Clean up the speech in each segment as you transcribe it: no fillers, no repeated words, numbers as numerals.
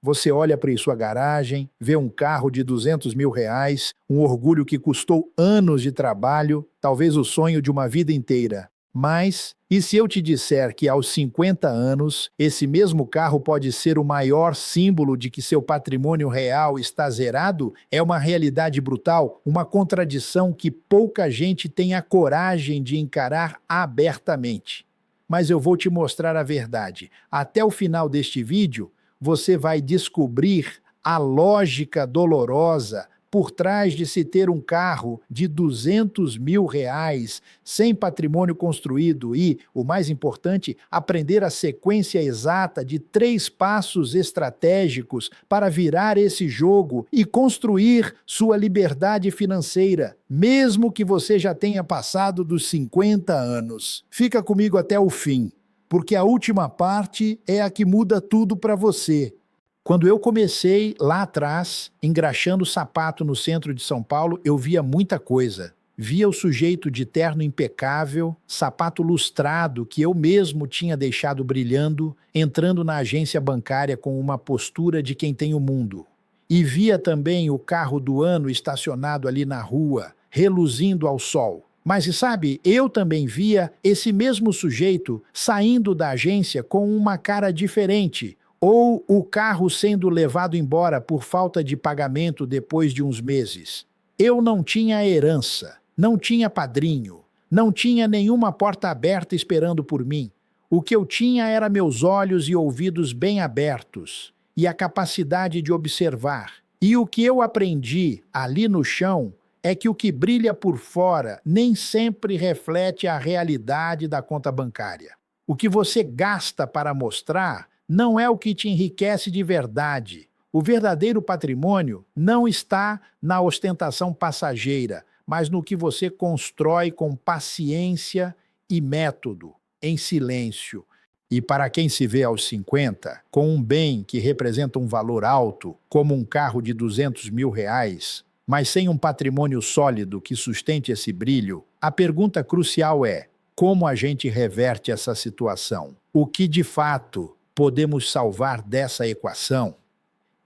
Você olha para sua garagem, vê um carro de R$ 200 mil, um orgulho que custou anos de trabalho, talvez o sonho de uma vida inteira. Mas, e se eu te disser que aos 50 anos, esse mesmo carro pode ser o maior símbolo de que seu patrimônio real está zerado? É uma realidade brutal, uma contradição que pouca gente tem a coragem de encarar abertamente. Mas eu vou te mostrar a verdade. Até o final deste vídeo, você vai descobrir a lógica dolorosa por trás de se ter um carro de R$ 200 mil sem patrimônio construído e, o mais importante, aprender a sequência exata de 3 passos estratégicos para virar esse jogo e construir sua liberdade financeira, mesmo que você já tenha passado dos 50 anos. Fica comigo até o fim, porque a última parte é a que muda tudo para você. Quando eu comecei lá atrás, engraxando sapato no centro de São Paulo, eu via muita coisa. Via o sujeito de terno impecável, sapato lustrado que eu mesmo tinha deixado brilhando, entrando na agência bancária com uma postura de quem tem o mundo. E via também o carro do ano estacionado ali na rua, reluzindo ao sol. Mas sabe, eu também via esse mesmo sujeito saindo da agência com uma cara diferente, ou o carro sendo levado embora por falta de pagamento depois de uns meses. Eu não tinha herança, não tinha padrinho, não tinha nenhuma porta aberta esperando por mim. O que eu tinha era meus olhos e ouvidos bem abertos e a capacidade de observar. E o que eu aprendi ali no chão é que o que brilha por fora nem sempre reflete a realidade da conta bancária. O que você gasta para mostrar não é o que te enriquece de verdade. O verdadeiro patrimônio não está na ostentação passageira, mas no que você constrói com paciência e método, em silêncio. E para quem se vê aos 50, com um bem que representa um valor alto, como um carro de R$ 200 mil, mas sem um patrimônio sólido que sustente esse brilho, a pergunta crucial é: como a gente reverte essa situação? O que de fato podemos salvar dessa equação?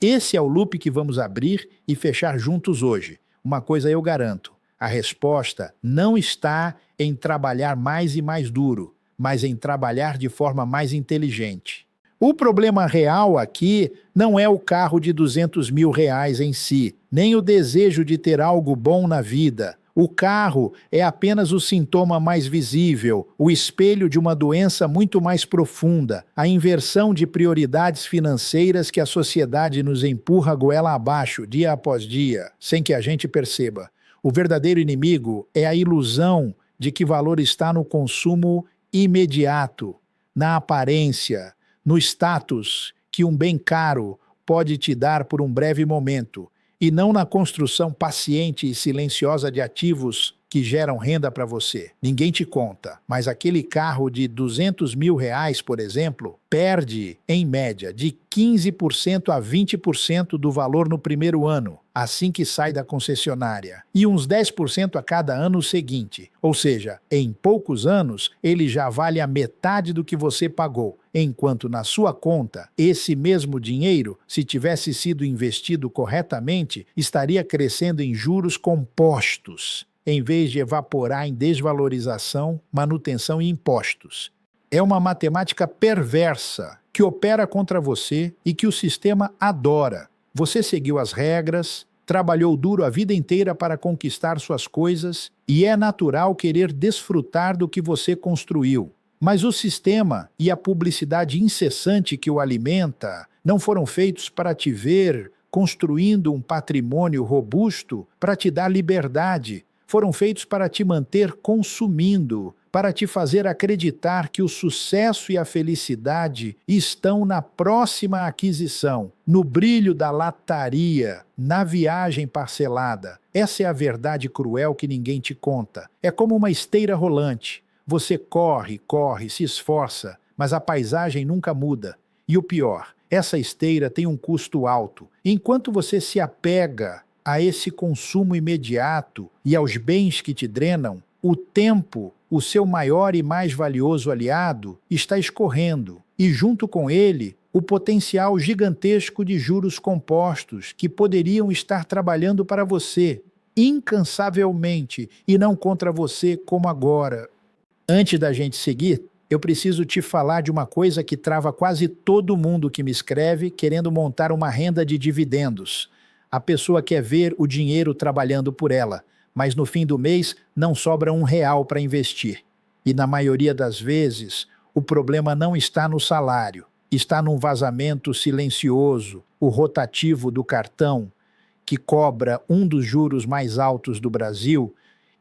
Esse é o loop que vamos abrir e fechar juntos hoje. Uma coisa eu garanto: a resposta não está em trabalhar mais e mais duro, mas em trabalhar de forma mais inteligente. O problema real aqui não é o carro de R$ 200 mil em si, nem o desejo de ter algo bom na vida. O carro é apenas o sintoma mais visível, o espelho de uma doença muito mais profunda, a inversão de prioridades financeiras que a sociedade nos empurra goela abaixo, dia após dia, sem que a gente perceba. O verdadeiro inimigo é a ilusão de que valor está no consumo imediato, na aparência, no status que um bem caro pode te dar por um breve momento, e não na construção paciente e silenciosa de ativos que geram renda para você. Ninguém te conta, mas aquele carro de R$ 200 mil, por exemplo, perde, em média, de 15% a 20% do valor no primeiro ano, assim que sai da concessionária, e uns 10% a cada ano seguinte. Ou seja, em poucos anos, ele já vale a metade do que você pagou, enquanto na sua conta, esse mesmo dinheiro, se tivesse sido investido corretamente, estaria crescendo em juros compostos, em vez de evaporar em desvalorização, manutenção e impostos. É uma matemática perversa que opera contra você e que o sistema adora. Você seguiu as regras, trabalhou duro a vida inteira para conquistar suas coisas e é natural querer desfrutar do que você construiu. Mas o sistema e a publicidade incessante que o alimenta não foram feitos para te ver construindo um patrimônio robusto para te dar liberdade. Foram feitos para te manter consumindo, para te fazer acreditar que o sucesso e a felicidade estão na próxima aquisição, no brilho da lataria, na viagem parcelada. Essa é a verdade cruel que ninguém te conta. É como uma esteira rolante. Você corre, se esforça, mas a paisagem nunca muda. E o pior, essa esteira tem um custo alto. Enquanto você se apega a esse consumo imediato e aos bens que te drenam, o tempo, o seu maior e mais valioso aliado, está escorrendo, e junto com ele, o potencial gigantesco de juros compostos que poderiam estar trabalhando para você, incansavelmente, e não contra você como agora. Antes da gente seguir, eu preciso te falar de uma coisa que trava quase todo mundo que me escreve querendo montar uma renda de dividendos. A pessoa quer ver o dinheiro trabalhando por ela, mas no fim do mês não sobra R$ 1 para investir. E na maioria das vezes, o problema não está no salário, está num vazamento silencioso, o rotativo do cartão, que cobra um dos juros mais altos do Brasil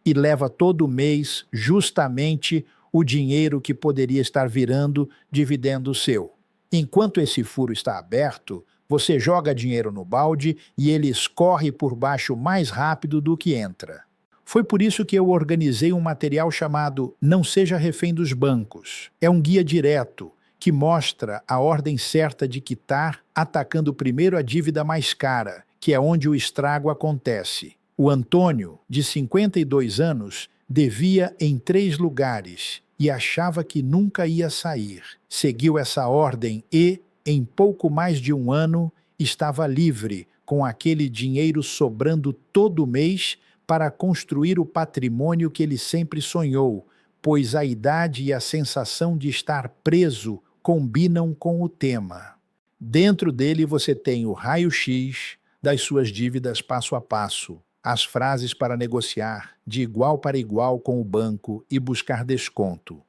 e leva todo mês justamente o dinheiro que poderia estar virando dividendo seu. Enquanto esse furo está aberto, você joga dinheiro no balde e ele escorre por baixo mais rápido do que entra. Foi por isso que eu organizei um material chamado Não Seja Refém dos Bancos. É um guia direto que mostra a ordem certa de quitar, atacando primeiro a dívida mais cara, que é onde o estrago acontece. O Antônio, de 52 anos, devia em 3 lugares e achava que nunca ia sair. Seguiu essa ordem e, em pouco mais de um ano, estava livre, com aquele dinheiro sobrando todo mês para construir o patrimônio que ele sempre sonhou, pois a idade e a sensação de estar preso combinam com o tema. Dentro dele você tem o raio-x das suas dívidas passo a passo, as frases para negociar de igual para igual com o banco e buscar desconto,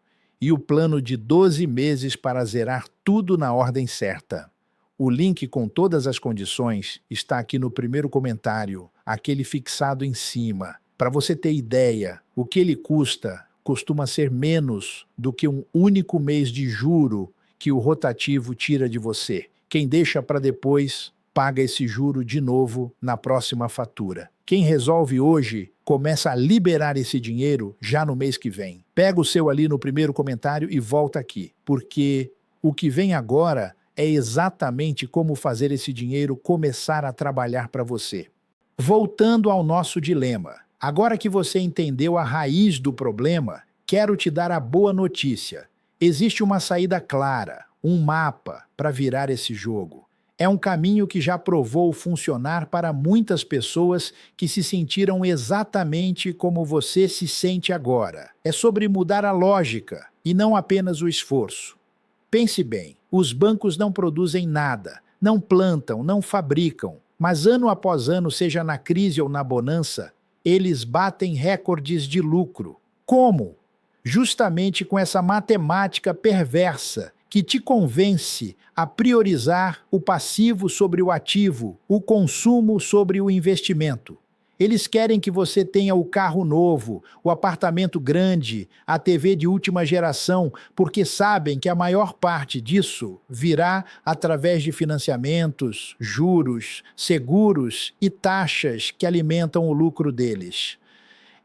e o plano de 12 meses para zerar tudo na ordem certa. O link com todas as condições está aqui no primeiro comentário, aquele fixado em cima. Para você ter ideia, o que ele custa costuma ser menos do que um único mês de juro que o rotativo tira de você. Quem deixa para depois paga esse juro de novo na próxima fatura. Quem resolve hoje começa a liberar esse dinheiro já no mês que vem. Pega o seu ali no primeiro comentário e volta aqui, porque o que vem agora é exatamente como fazer esse dinheiro começar a trabalhar para você. Voltando ao nosso dilema, agora que você entendeu a raiz do problema, quero te dar a boa notícia. Existe uma saída clara, um mapa para virar esse jogo. É um caminho que já provou funcionar para muitas pessoas que se sentiram exatamente como você se sente agora. É sobre mudar a lógica e não apenas o esforço. Pense bem, os bancos não produzem nada, não plantam, não fabricam, mas ano após ano, seja na crise ou na bonança, eles batem recordes de lucro. Como? Justamente com essa matemática perversa que te convence a priorizar o passivo sobre o ativo, o consumo sobre o investimento. Eles querem que você tenha o carro novo, o apartamento grande, a TV de última geração, porque sabem que a maior parte disso virá através de financiamentos, juros, seguros e taxas que alimentam o lucro deles.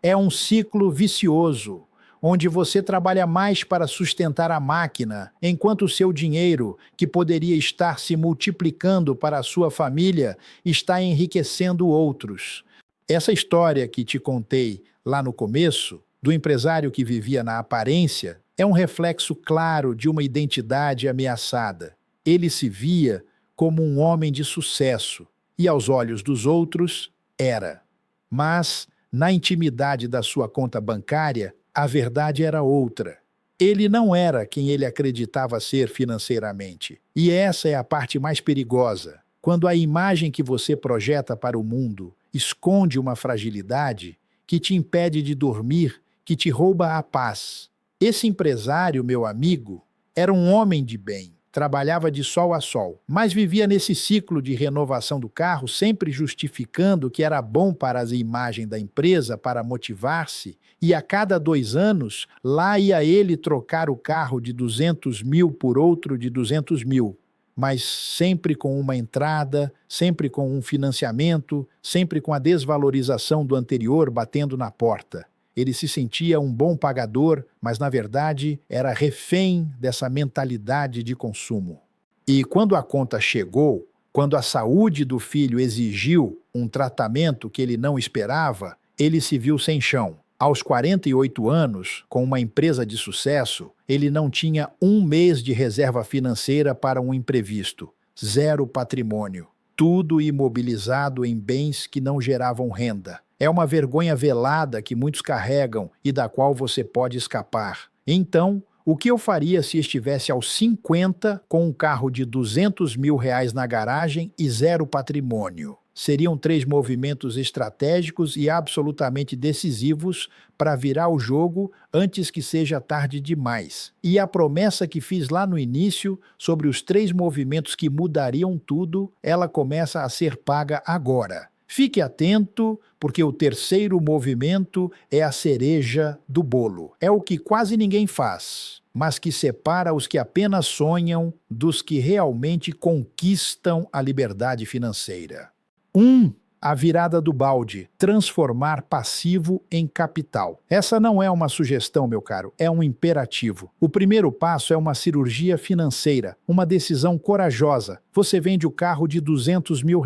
É um ciclo vicioso, onde você trabalha mais para sustentar a máquina, enquanto o seu dinheiro, que poderia estar se multiplicando para a sua família, está enriquecendo outros. Essa história que te contei lá no começo, do empresário que vivia na aparência, é um reflexo claro de uma identidade ameaçada. Ele se via como um homem de sucesso, e aos olhos dos outros, era. Mas, na intimidade da sua conta bancária, a verdade era outra. Ele não era quem ele acreditava ser financeiramente. E essa é a parte mais perigosa. Quando a imagem que você projeta para o mundo esconde uma fragilidade que te impede de dormir, que te rouba a paz. Esse empresário, meu amigo, era um homem de bem, trabalhava de sol a sol, mas vivia nesse ciclo de renovação do carro, sempre justificando que era bom para a imagem da empresa, para motivar-se, e a cada 2 anos, lá ia ele trocar o carro de 200 mil por outro de 200 mil. Mas sempre com uma entrada, sempre com um financiamento, sempre com a desvalorização do anterior batendo na porta. Ele se sentia um bom pagador, mas na verdade era refém dessa mentalidade de consumo. E quando a conta chegou, quando a saúde do filho exigiu um tratamento que ele não esperava, ele se viu sem chão. Aos 48 anos, com uma empresa de sucesso, ele não tinha um mês de reserva financeira para um imprevisto, zero patrimônio, tudo imobilizado em bens que não geravam renda. É uma vergonha velada que muitos carregam e da qual você pode escapar. Então, o que eu faria se estivesse aos 50 com um carro de R$ 200 mil na garagem e zero patrimônio? Seriam 3 movimentos estratégicos e absolutamente decisivos para virar o jogo antes que seja tarde demais. E a promessa que fiz lá no início sobre os 3 movimentos que mudariam tudo, ela começa a ser paga agora. Fique atento, porque o terceiro movimento é a cereja do bolo. É o que quase ninguém faz, mas que separa os que apenas sonham dos que realmente conquistam a liberdade financeira. 1. A virada do balde, transformar passivo em capital. Essa não é uma sugestão, meu caro, é um imperativo. O primeiro passo é uma cirurgia financeira, uma decisão corajosa. Você vende o carro de R$ 200 mil.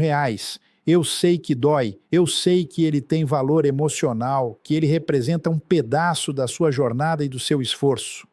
Eu sei que dói, eu sei que ele tem valor emocional, que ele representa um pedaço da sua jornada e do seu esforço.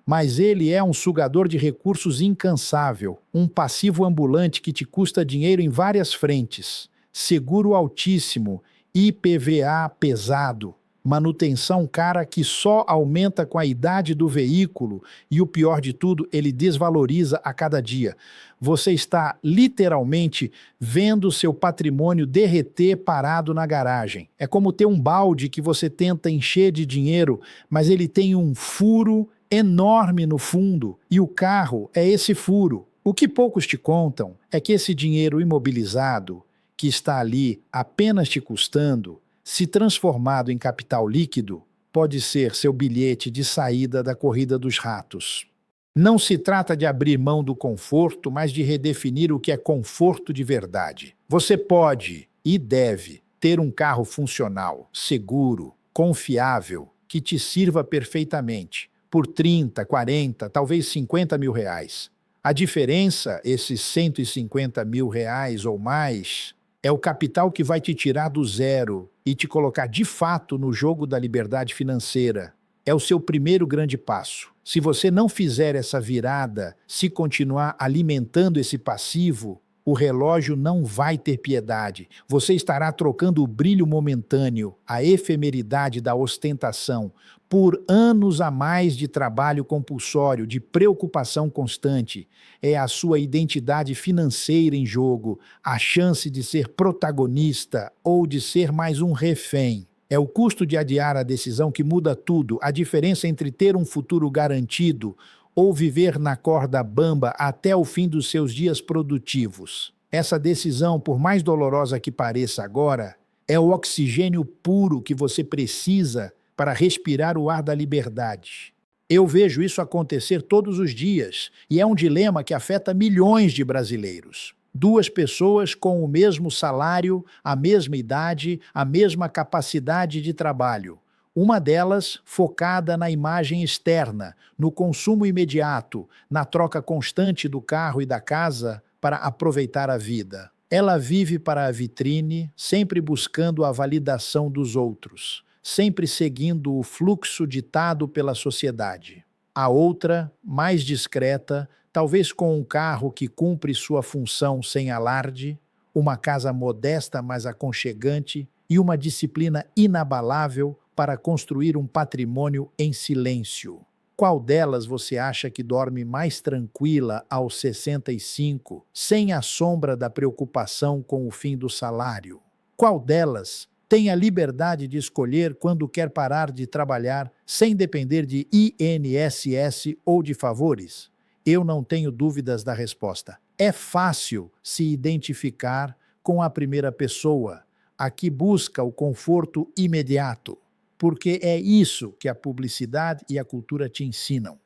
Mas ele é um sugador de recursos incansável, um passivo ambulante que te custa dinheiro em várias frentes. Seguro altíssimo, IPVA pesado, manutenção cara que só aumenta com a idade do veículo e o pior de tudo, ele desvaloriza a cada dia. Você está literalmente vendo seu patrimônio derreter parado na garagem. É como ter um balde que você tenta encher de dinheiro, mas ele tem um furo enorme no fundo e o carro é esse furo. O que poucos te contam é que esse dinheiro imobilizado que está ali apenas te custando, se transformado em capital líquido, pode ser seu bilhete de saída da corrida dos ratos. Não se trata de abrir mão do conforto, mas de redefinir o que é conforto de verdade. Você pode e deve ter um carro funcional, seguro, confiável, que te sirva perfeitamente, por 30, 40, talvez 50 mil reais. A diferença, esses 150 mil reais ou mais, é o capital que vai te tirar do zero e te colocar de fato no jogo da liberdade financeira. É o seu primeiro grande passo. Se você não fizer essa virada, se continuar alimentando esse passivo, o relógio não vai ter piedade. Você estará trocando o brilho momentâneo, a efemeridade da ostentação, por anos a mais de trabalho compulsório, de preocupação constante. É a sua identidade financeira em jogo, a chance de ser protagonista ou de ser mais um refém. É o custo de adiar a decisão que muda tudo, a diferença entre ter um futuro garantido ou viver na corda bamba até o fim dos seus dias produtivos. Essa decisão, por mais dolorosa que pareça agora, é o oxigênio puro que você precisa para respirar o ar da liberdade. Eu vejo isso acontecer todos os dias e é um dilema que afeta milhões de brasileiros. 2 pessoas com o mesmo salário, a mesma idade, a mesma capacidade de trabalho. Uma delas focada na imagem externa, no consumo imediato, na troca constante do carro e da casa para aproveitar a vida. Ela vive para a vitrine, sempre buscando a validação dos outros, sempre seguindo o fluxo ditado pela sociedade. A outra, mais discreta, talvez com um carro que cumpre sua função sem alarde, uma casa modesta mas aconchegante e uma disciplina inabalável para construir um patrimônio em silêncio. Qual delas você acha que dorme mais tranquila aos 65, sem a sombra da preocupação com o fim do salário? Qual delas tem a liberdade de escolher quando quer parar de trabalhar sem depender de INSS ou de favores? Eu não tenho dúvidas da resposta. É fácil se identificar com a primeira pessoa, a que busca o conforto imediato, porque é isso que a publicidade e a cultura te ensinam.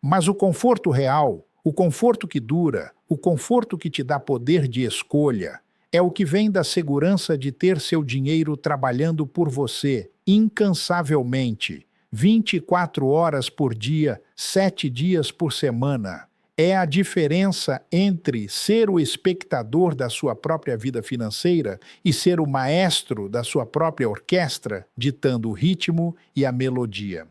Mas o conforto real, o conforto que dura, o conforto que te dá poder de escolha, é o que vem da segurança de ter seu dinheiro trabalhando por você, incansavelmente, 24 horas por dia, 7 dias por semana. É a diferença entre ser o espectador da sua própria vida financeira e ser o maestro da sua própria orquestra, ditando o ritmo e a melodia.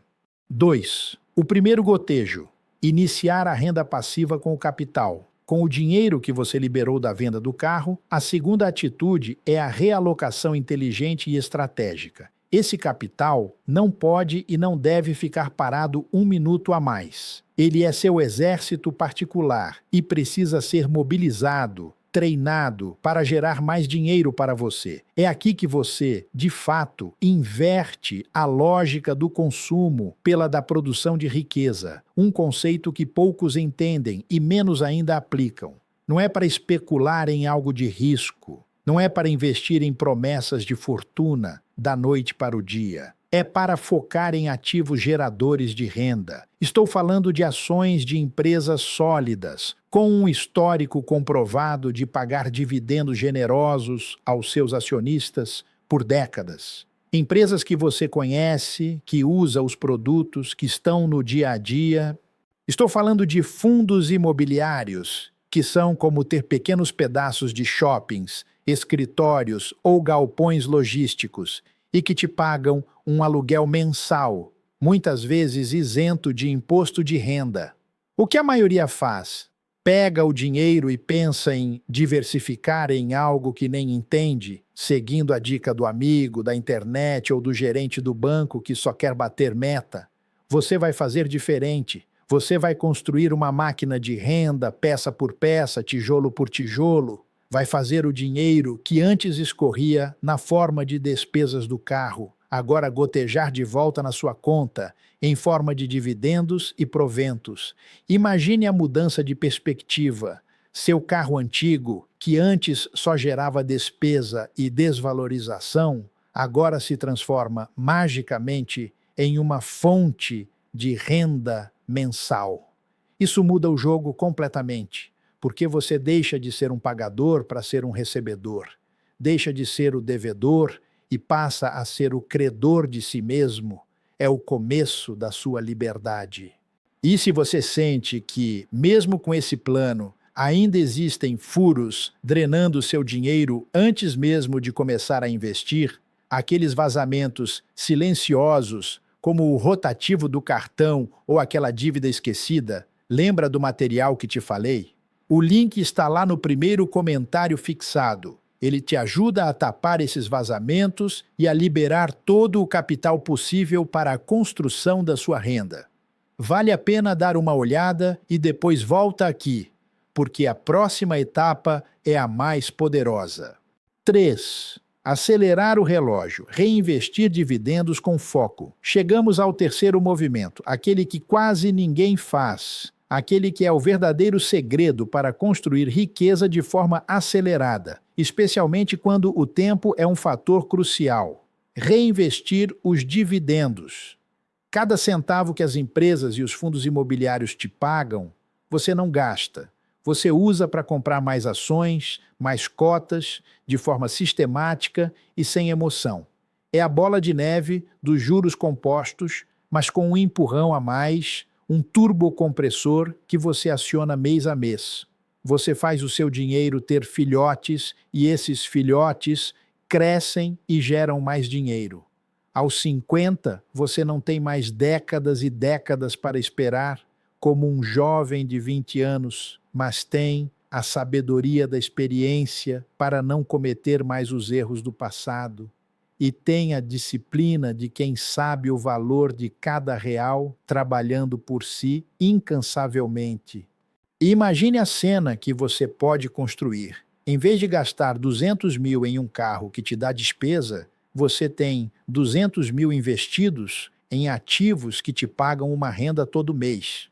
2. O primeiro gotejo: iniciar a renda passiva com o capital. Com o dinheiro que você liberou da venda do carro, a segunda atitude é a realocação inteligente e estratégica. Esse capital não pode e não deve ficar parado um minuto a mais. Ele é seu exército particular e precisa ser mobilizado, treinado para gerar mais dinheiro para você. É aqui que você, de fato, inverte a lógica do consumo pela da produção de riqueza, um conceito que poucos entendem e menos ainda aplicam. Não é para especular em algo de risco, não é para investir em promessas de fortuna da noite para o dia. É para focar em ativos geradores de renda. Estou falando de ações de empresas sólidas, com um histórico comprovado de pagar dividendos generosos aos seus acionistas por décadas. Empresas que você conhece, que usa os produtos, que estão no dia a dia. Estou falando de fundos imobiliários, que são como ter pequenos pedaços de shoppings, escritórios ou galpões logísticos, e que te pagam um aluguel mensal, muitas vezes isento de imposto de renda. O que a maioria faz? Pega o dinheiro e pensa em diversificar em algo que nem entende, seguindo a dica do amigo, da internet ou do gerente do banco que só quer bater meta. Você vai fazer diferente. Você vai construir uma máquina de renda, peça por peça, tijolo por tijolo. Vai fazer o dinheiro que antes escorria na forma de despesas do carro, agora gotejar de volta na sua conta, em forma de dividendos e proventos. Imagine a mudança de perspectiva. Seu carro antigo, que antes só gerava despesa e desvalorização, agora se transforma magicamente em uma fonte de renda mensal. Isso muda o jogo completamente. Porque você deixa de ser um pagador para ser um recebedor, deixa de ser o devedor e passa a ser o credor de si mesmo. É o começo da sua liberdade. E se você sente que, mesmo com esse plano, ainda existem furos drenando seu dinheiro antes mesmo de começar a investir, aqueles vazamentos silenciosos, como o rotativo do cartão ou aquela dívida esquecida, lembra do material que te falei? O link está lá no primeiro comentário fixado. Ele te ajuda a tapar esses vazamentos e a liberar todo o capital possível para a construção da sua renda. Vale a pena dar uma olhada e depois volta aqui, porque a próxima etapa é a mais poderosa. 3. Acelerar o relógio, reinvestir dividendos com foco. Chegamos ao terceiro movimento, aquele que quase ninguém faz. Aquele que é o verdadeiro segredo para construir riqueza de forma acelerada, especialmente quando o tempo é um fator crucial. Reinvestir os dividendos. Cada centavo que as empresas e os fundos imobiliários te pagam, você não gasta. Você usa para comprar mais ações, mais cotas, de forma sistemática e sem emoção. É a bola de neve dos juros compostos, mas com um empurrão a mais, um turbocompressor que você aciona mês a mês. Você faz o seu dinheiro ter filhotes e esses filhotes crescem e geram mais dinheiro. Aos 50, você não tem mais décadas e décadas para esperar, como um jovem de 20 anos, mas tem a sabedoria da experiência para não cometer mais os erros do passado. E tem a disciplina de quem sabe o valor de cada real trabalhando por si incansavelmente. E imagine a cena que você pode construir. Em vez de gastar 200 mil em um carro que te dá despesa, você tem 200 mil investidos em ativos que te pagam uma renda todo mês.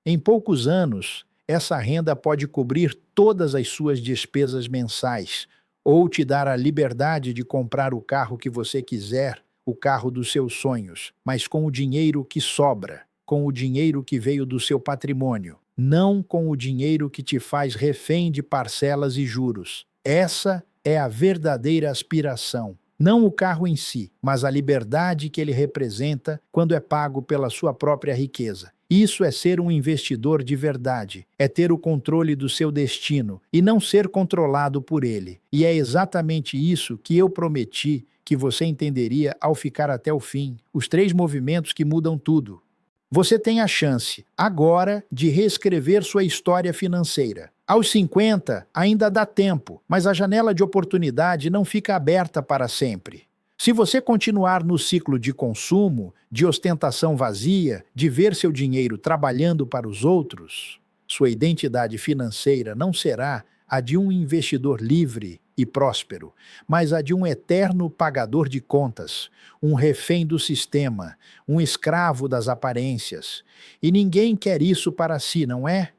Em poucos anos, essa renda pode cobrir todas as suas despesas mensais, ou te dar a liberdade de comprar o carro que você quiser, o carro dos seus sonhos, mas com o dinheiro que sobra, com o dinheiro que veio do seu patrimônio, não com o dinheiro que te faz refém de parcelas e juros. Essa é a verdadeira aspiração. Não o carro em si, mas a liberdade que ele representa quando é pago pela sua própria riqueza. Isso é ser um investidor de verdade, é ter o controle do seu destino e não ser controlado por ele. E é exatamente isso que eu prometi que você entenderia ao ficar até o fim. Os 3 movimentos que mudam tudo. Você tem a chance, agora, de reescrever sua história financeira. Aos 50, ainda dá tempo, mas a janela de oportunidade não fica aberta para sempre. Se você continuar no ciclo de consumo, de ostentação vazia, de ver seu dinheiro trabalhando para os outros, sua identidade financeira não será a de um investidor livre e próspero, mas a de um eterno pagador de contas, um refém do sistema, um escravo das aparências. E ninguém quer isso para si, não é?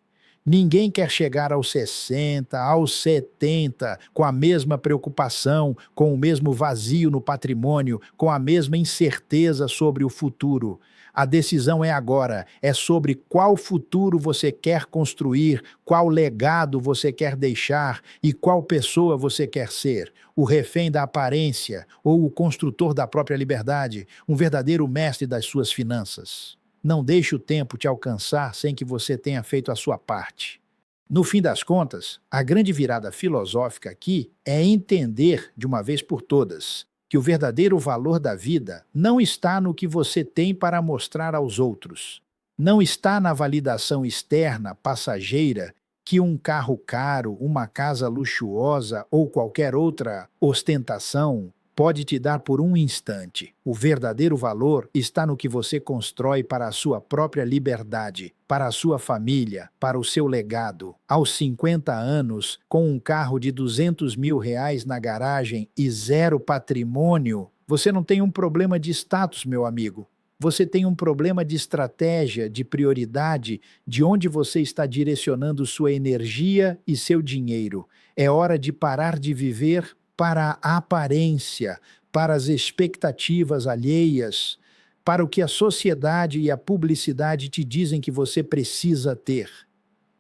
Ninguém quer chegar aos 60, aos 70, com a mesma preocupação, com o mesmo vazio no patrimônio, com a mesma incerteza sobre o futuro. A decisão é agora, é sobre qual futuro você quer construir, qual legado você quer deixar e qual pessoa você quer ser. O refém da aparência ou o construtor da própria liberdade, um verdadeiro mestre das suas finanças. Não deixe o tempo te alcançar sem que você tenha feito a sua parte. No fim das contas, a grande virada filosófica aqui é entender, de uma vez por todas, que o verdadeiro valor da vida não está no que você tem para mostrar aos outros. Não está na validação externa, passageira, que um carro caro, uma casa luxuosa ou qualquer outra ostentação pode te dar por um instante. O verdadeiro valor está no que você constrói para a sua própria liberdade, para a sua família, para o seu legado. Aos 50 anos, com um carro de R$ 200.000 na garagem e 0 patrimônio, você não tem um problema de status, meu amigo. Você tem um problema de estratégia, de prioridade, de onde você está direcionando sua energia e seu dinheiro. É hora de parar de viver para a aparência, para as expectativas alheias, para o que a sociedade e a publicidade te dizem que você precisa ter.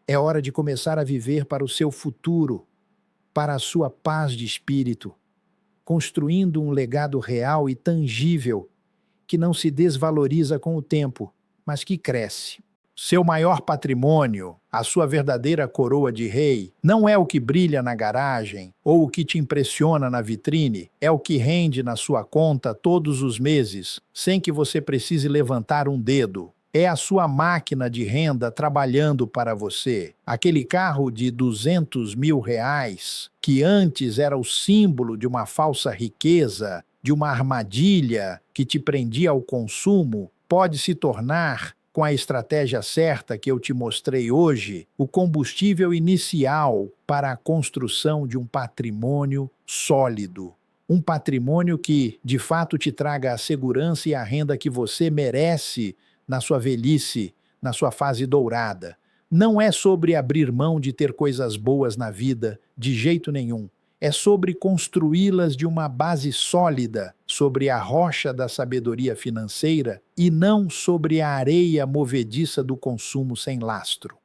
É hora de começar a viver para o seu futuro, para a sua paz de espírito, construindo um legado real e tangível que não se desvaloriza com o tempo, mas que cresce. Seu maior patrimônio, a sua verdadeira coroa de rei, não é o que brilha na garagem ou o que te impressiona na vitrine, é o que rende na sua conta todos os meses, sem que você precise levantar um dedo. É a sua máquina de renda trabalhando para você. Aquele carro de R$ 200.000, que antes era o símbolo de uma falsa riqueza, de uma armadilha que te prendia ao consumo, pode se tornar, com a estratégia certa que eu te mostrei hoje, o combustível inicial para a construção de um patrimônio sólido. Um patrimônio que, de fato, te traga a segurança e a renda que você merece na sua velhice, na sua fase dourada. Não é sobre abrir mão de ter coisas boas na vida, de jeito nenhum. É sobre construí-las de uma base sólida, sobre a rocha da sabedoria financeira e não sobre a areia movediça do consumo sem lastro.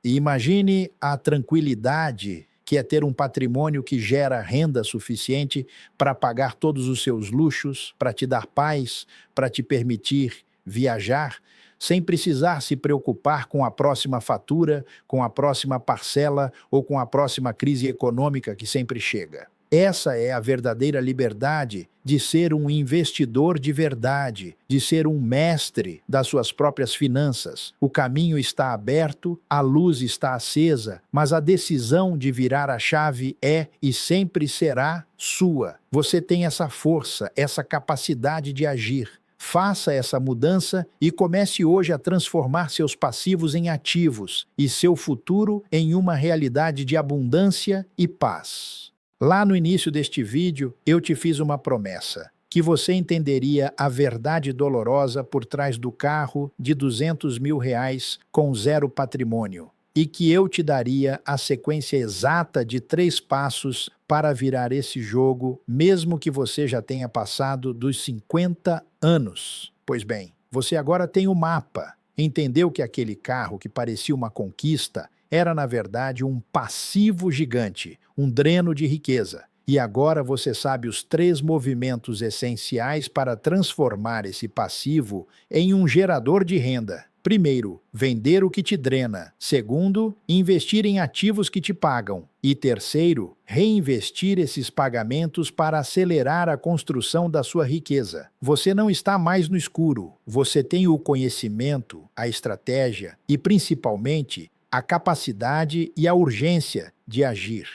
E imagine a tranquilidade que é ter um patrimônio que gera renda suficiente para pagar todos os seus luxos, para te dar paz, para te permitir viajar, sem precisar se preocupar com a próxima fatura, com a próxima parcela ou com a próxima crise econômica que sempre chega. Essa é a verdadeira liberdade de ser um investidor de verdade, de ser um mestre das suas próprias finanças. O caminho está aberto, a luz está acesa, mas a decisão de virar a chave é e sempre será sua. Você tem essa força, essa capacidade de agir. Faça essa mudança e comece hoje a transformar seus passivos em ativos e seu futuro em uma realidade de abundância e paz. Lá no início deste vídeo, eu te fiz uma promessa, que você entenderia a verdade dolorosa por trás do carro de R$ 200.000 com 0 patrimônio, e que eu te daria a sequência exata de 3 passos para virar esse jogo, mesmo que você já tenha passado dos 50 anos. Pois bem, você agora tem o mapa. Entendeu que aquele carro que parecia uma conquista era, na verdade, um passivo gigante, um dreno de riqueza. E agora você sabe os 3 movimentos essenciais para transformar esse passivo em um gerador de renda. Primeiro, vender o que te drena. Segundo, investir em ativos que te pagam. E terceiro, reinvestir esses pagamentos para acelerar a construção da sua riqueza. Você não está mais no escuro. Você tem o conhecimento, a estratégia e, principalmente, a capacidade e a urgência de agir.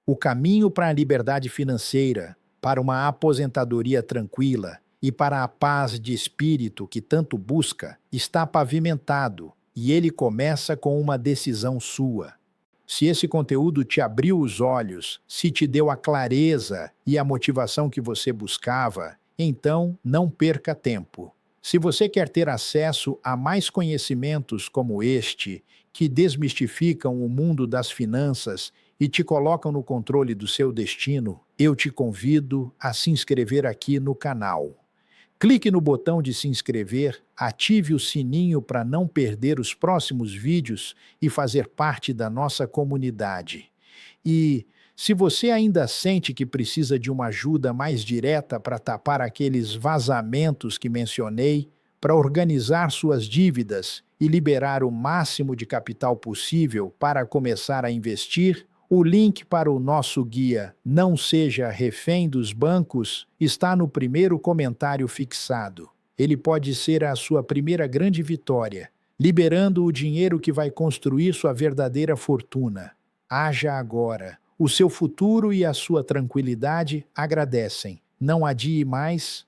O caminho para a liberdade financeira, para uma aposentadoria tranquila e para a paz de espírito que tanto busca, está pavimentado, e ele começa com uma decisão sua. Se esse conteúdo te abriu os olhos, se te deu a clareza e a motivação que você buscava, então não perca tempo. Se você quer ter acesso a mais conhecimentos como este, que desmistificam o mundo das finanças e te colocam no controle do seu destino, eu te convido a se inscrever aqui no canal. Clique no botão de se inscrever, ative o sininho para não perder os próximos vídeos e fazer parte da nossa comunidade. E, se você ainda sente que precisa de uma ajuda mais direta para tapar aqueles vazamentos que mencionei, para organizar suas dívidas e liberar o máximo de capital possível para começar a investir, o link para o nosso guia Não Seja Refém dos Bancos está no primeiro comentário fixado. Ele pode ser a sua primeira grande vitória, liberando o dinheiro que vai construir sua verdadeira fortuna. Haja agora. O seu futuro e a sua tranquilidade agradecem. Não adie mais.